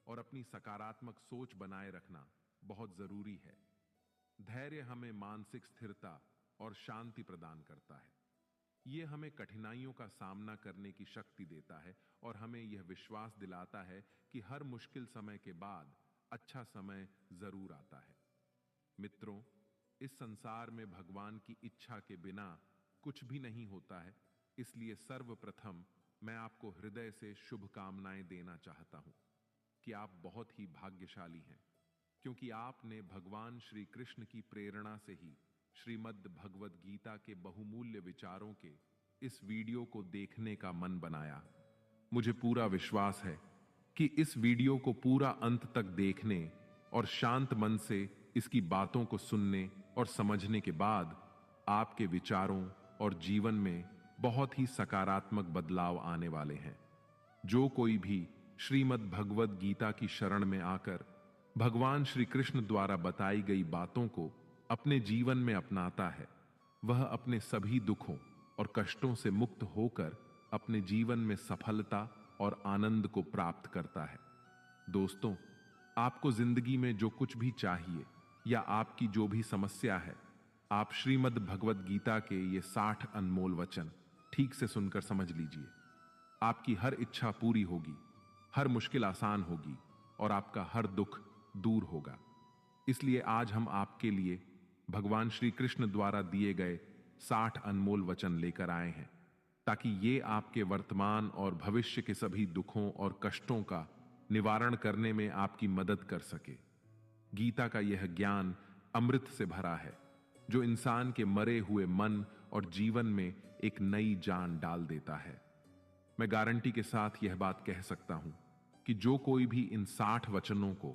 और अपनी सकारात्मक सोच बनाए रखना बहुत जरूरी है। धैर्य हमें मानसिक स्थिरता और शांति प्रदान करता है। यह हमें कठिनाइयों का सामना करने की शक्ति देता है और हमें यह विश्वास दिलाता है कि हर मुश्किल समय के बाद अच्छा समय जरूर आता है। मित्रों, इस संसार में भगवान की इच्छा के बिना कुछ भी नहीं होता है, इसलिए सर्वप्रथम मैं आपको हृदय से शुभकामनाएं देना चाहता हूं कि आप बहुत ही भाग्यशाली हैं, क्योंकि आपने भगवान श्री कृष्ण की प्रेरणा से ही श्रीमद् भगवद गीता के बहुमूल्य विचारों के इस वीडियो को देखने का मन बनाया। मुझे पूरा विश्वास है कि इस वीडियो को पूरा अंत तक देखने और शांत मन से इसकी बातों को सुनने और समझने के बाद आपके विचारों और जीवन में बहुत ही सकारात्मक बदलाव आने वाले हैं। जो कोई भी श्रीमद् भगवद गीता की शरण में आकर भगवान श्री कृष्ण द्वारा बताई गई बातों को अपने जीवन में अपनाता है, वह अपने सभी दुखों और कष्टों से मुक्त होकर अपने जीवन में सफलता और आनंद को प्राप्त करता है। दोस्तों, आपको जिंदगी में जो कुछ भी चाहिए या आपकी जो भी समस्या है, आप श्रीमद् भगवद गीता के ये 60 अनमोल वचन ठीक से सुनकर समझ लीजिए। आपकी हर इच्छा पूरी होगी, हर मुश्किल आसान होगी और आपका हर दुख दूर होगा। इसलिए आज हम आपके लिए भगवान श्री कृष्ण द्वारा दिए गए 60 अनमोल वचन लेकर आए हैं, ताकि ये आपके वर्तमान और भविष्य के सभी दुखों और कष्टों का निवारण करने में आपकी मदद कर सके। गीता का यह ज्ञान अमृत से भरा है, जो इंसान के मरे हुए मन और जीवन में एक नई जान डाल देता है। मैं गारंटी के साथ यह बात कह सकता हूं कि जो कोई भी इन 60 वचनों को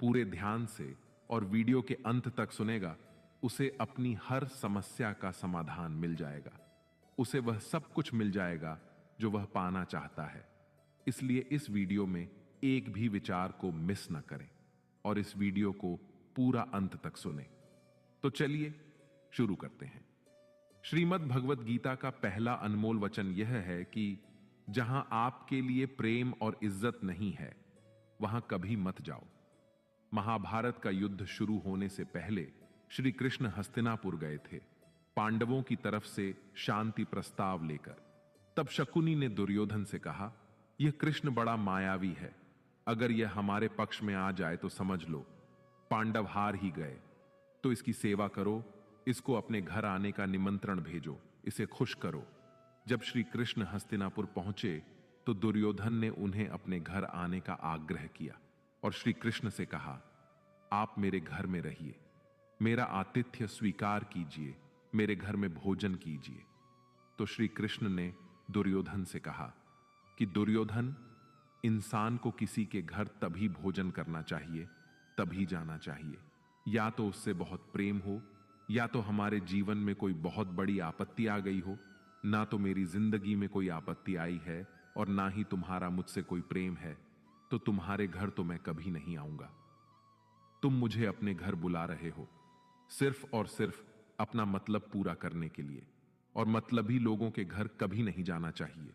पूरे ध्यान से और वीडियो के अंत तक सुनेगा, उसे अपनी हर समस्या का समाधान मिल जाएगा। उसे वह सब कुछ मिल जाएगा जो वह पाना चाहता है। इसलिए इस वीडियो में एक भी विचार को मिस न करें और इस वीडियो को पूरा अंत तक सुनें। तो चलिए शुरू करते हैं। श्रीमद् भगवद गीता का पहला अनमोल वचन यह है कि जहां आपके लिए प्रेम और इज्जत नहीं है, वहां कभी मत जाओ। महाभारत का युद्ध शुरू होने से पहले श्री कृष्ण हस्तिनापुर गए थे, पांडवों की तरफ से शांति प्रस्ताव लेकर। तब शकुनी ने दुर्योधन से कहा, यह कृष्ण बड़ा मायावी है, अगर यह हमारे पक्ष में आ जाए तो समझ लो पांडव हार ही गए। तो इसकी सेवा करो, इसको अपने घर आने का निमंत्रण भेजो, इसे खुश करो। जब श्री कृष्ण हस्तिनापुर पहुंचे तो दुर्योधन ने उन्हें अपने घर आने का आग्रह किया और श्री कृष्ण से कहा, आप मेरे घर में रहिए, मेरा आतिथ्य स्वीकार कीजिए, मेरे घर में भोजन कीजिए। तो श्री कृष्ण ने दुर्योधन से कहा कि दुर्योधन, इंसान को किसी के घर तभी भोजन करना चाहिए, तभी जाना चाहिए, या तो उससे बहुत प्रेम हो, या तो हमारे जीवन में कोई बहुत बड़ी आपत्ति आ गई हो। ना तो मेरी जिंदगी में कोई आपत्ति आई है और ना ही तुम्हारा मुझसे कोई प्रेम है, तो तुम्हारे घर तो मैं कभी नहीं आऊंगा। तुम मुझे अपने घर बुला रहे हो सिर्फ और सिर्फ अपना मतलब पूरा करने के लिए, और मतलबी लोगों के घर कभी नहीं जाना चाहिए।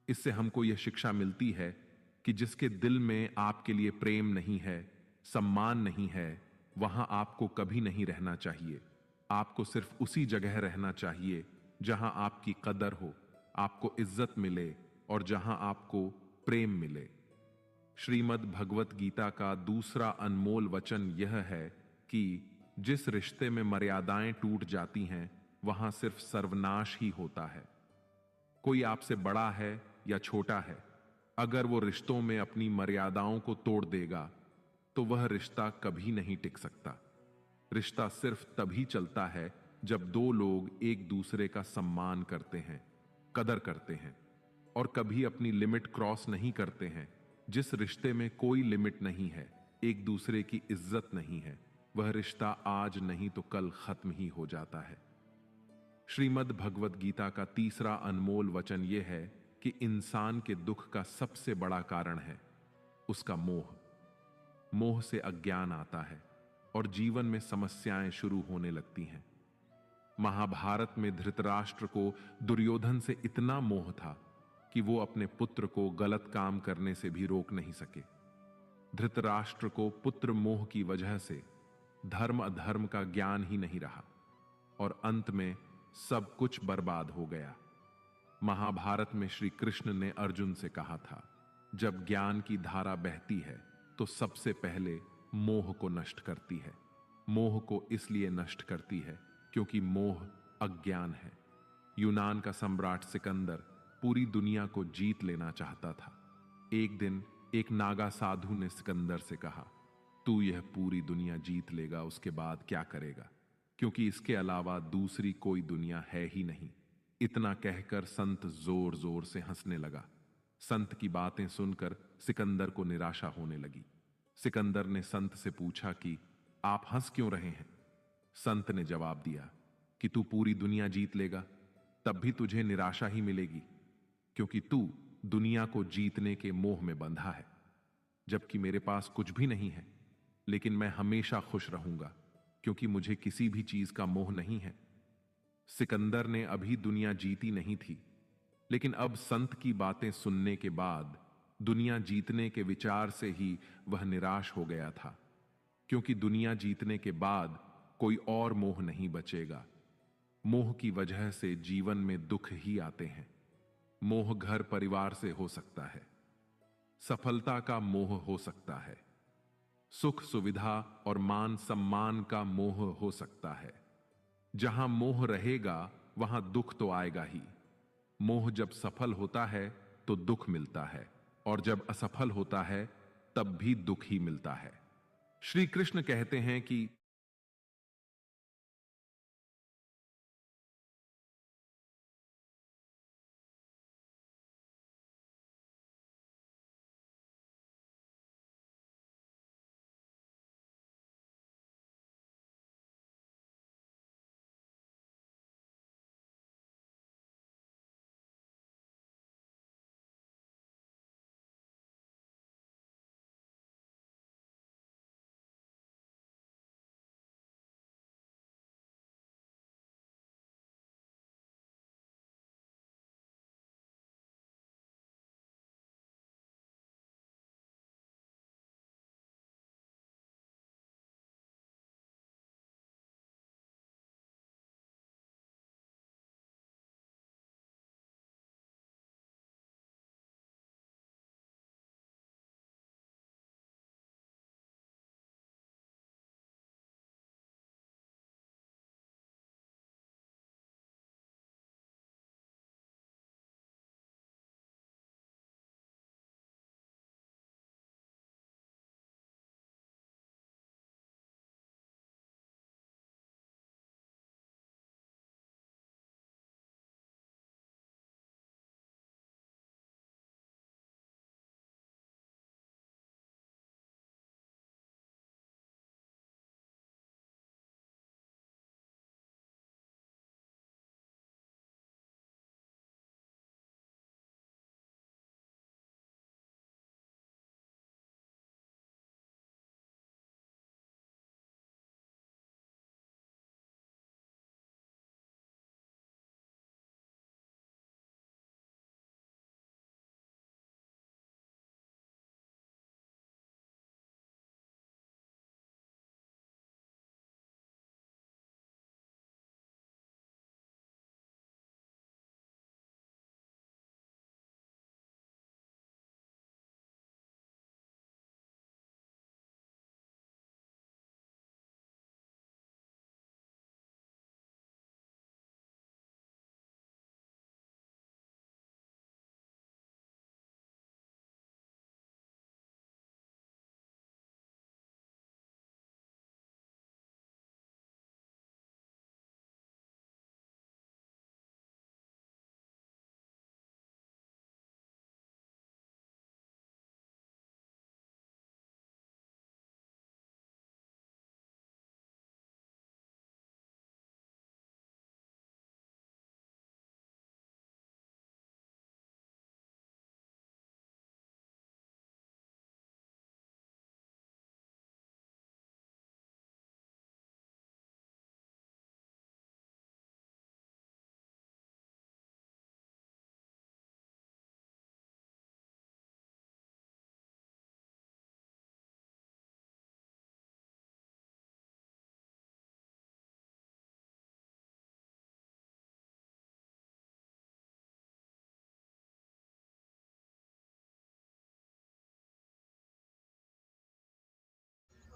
इससे हमको यह शिक्षा मिलती है कि जिसके दिल में आपके लिए प्रेम नहीं है, सम्मान नहीं है, वहां आपको कभी नहीं रहना चाहिए। आपको सिर्फ उसी जगह रहना चाहिए जहां आपकी कदर हो, आपको इज्जत मिले और जहां आपको प्रेम मिले। श्रीमद् भगवत गीता का दूसरा अनमोल वचन यह है कि जिस रिश्ते में मर्यादाएं टूट जाती हैं, वहां सिर्फ सर्वनाश ही होता है। कोई आपसे बड़ा है या छोटा है, अगर वो रिश्तों में अपनी मर्यादाओं को तोड़ देगा तो वह रिश्ता कभी नहीं टिक सकता। रिश्ता सिर्फ तभी चलता है जब दो लोग एक दूसरे का सम्मान करते हैं, कदर करते हैं और कभी अपनी लिमिट क्रॉस नहीं करते हैं। जिस रिश्ते में कोई लिमिट नहीं है, एक दूसरे की इज्जत नहीं है, वह रिश्ता आज नहीं तो कल खत्म ही हो जाता है। श्रीमद् भगवद गीता का तीसरा अनमोल वचन यह है कि इंसान के दुख का सबसे बड़ा कारण है उसका मोह। मोह से अज्ञान आता है और जीवन में समस्याएं शुरू होने लगती हैं। महाभारत में धृतराष्ट्र को दुर्योधन से इतना मोह था कि वो अपने पुत्र को गलत काम करने से भी रोक नहीं सके। धृतराष्ट्र को पुत्र मोह की वजह से धर्म अधर्म का ज्ञान ही नहीं रहा और अंत में सब कुछ बर्बाद हो गया। महाभारत में श्री कृष्ण ने अर्जुन से कहा था, जब ज्ञान की धारा बहती है तो सबसे पहले मोह को नष्ट करती है। मोह को इसलिए नष्ट करती है क्योंकि मोह अज्ञान है। यूनान का सम्राट सिकंदर पूरी दुनिया को जीत लेना चाहता था। एक दिन एक नागा साधु ने सिकंदर से कहा, तू यह पूरी दुनिया जीत लेगा, उसके बाद क्या करेगा, क्योंकि इसके अलावा दूसरी कोई दुनिया है ही नहीं। इतना कहकर संत जोर जोर से हंसने लगा। संत की बातें सुनकर सिकंदर को निराशा होने लगी। सिकंदर ने संत से पूछा कि आप हंस क्यों रहे हैं। संत ने जवाब दिया कि तू पूरी दुनिया जीत लेगा तब भी तुझे निराशा ही मिलेगी, क्योंकि तू दुनिया को जीतने के मोह में बंधा है, जबकि मेरे पास कुछ भी नहीं है, लेकिन मैं हमेशा खुश रहूंगा क्योंकि मुझे किसी भी चीज का मोह नहीं है। सिकंदर ने अभी दुनिया जीती नहीं थी, लेकिन अब संत की बातें सुनने के बाद दुनिया जीतने के विचार से ही वह निराश हो गया था, क्योंकि दुनिया जीतने के बाद कोई और मोह नहीं बचेगा। मोह की वजह से जीवन में दुख ही आते हैं। मोह घर परिवार से हो सकता है, सफलता का मोह हो सकता है, सुख सुविधा और मान सम्मान का मोह हो सकता है। जहां मोह रहेगा वहां दुख तो आएगा ही। मोह जब सफल होता है तो दुख मिलता है, और जब असफल होता है तब भी दुख ही मिलता है। श्री कृष्ण कहते हैं कि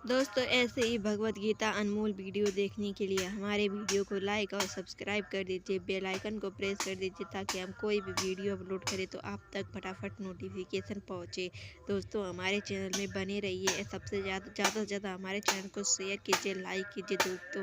दोस्तों ऐसे ही भगवत गीता अनमोल वीडियो देखने के लिए हमारे वीडियो को लाइक और सब्सक्राइब कर दीजिए, बेल आइकन को प्रेस कर दीजिए ताकि हम कोई भी वीडियो अपलोड करें तो आप तक फटाफट नोटिफिकेशन पहुंचे। दोस्तों हमारे चैनल में बने रहिए, सबसे ज़्यादा से ज़्यादा हमारे चैनल को शेयर कीजिए, लाइक कीजिए दोस्तों।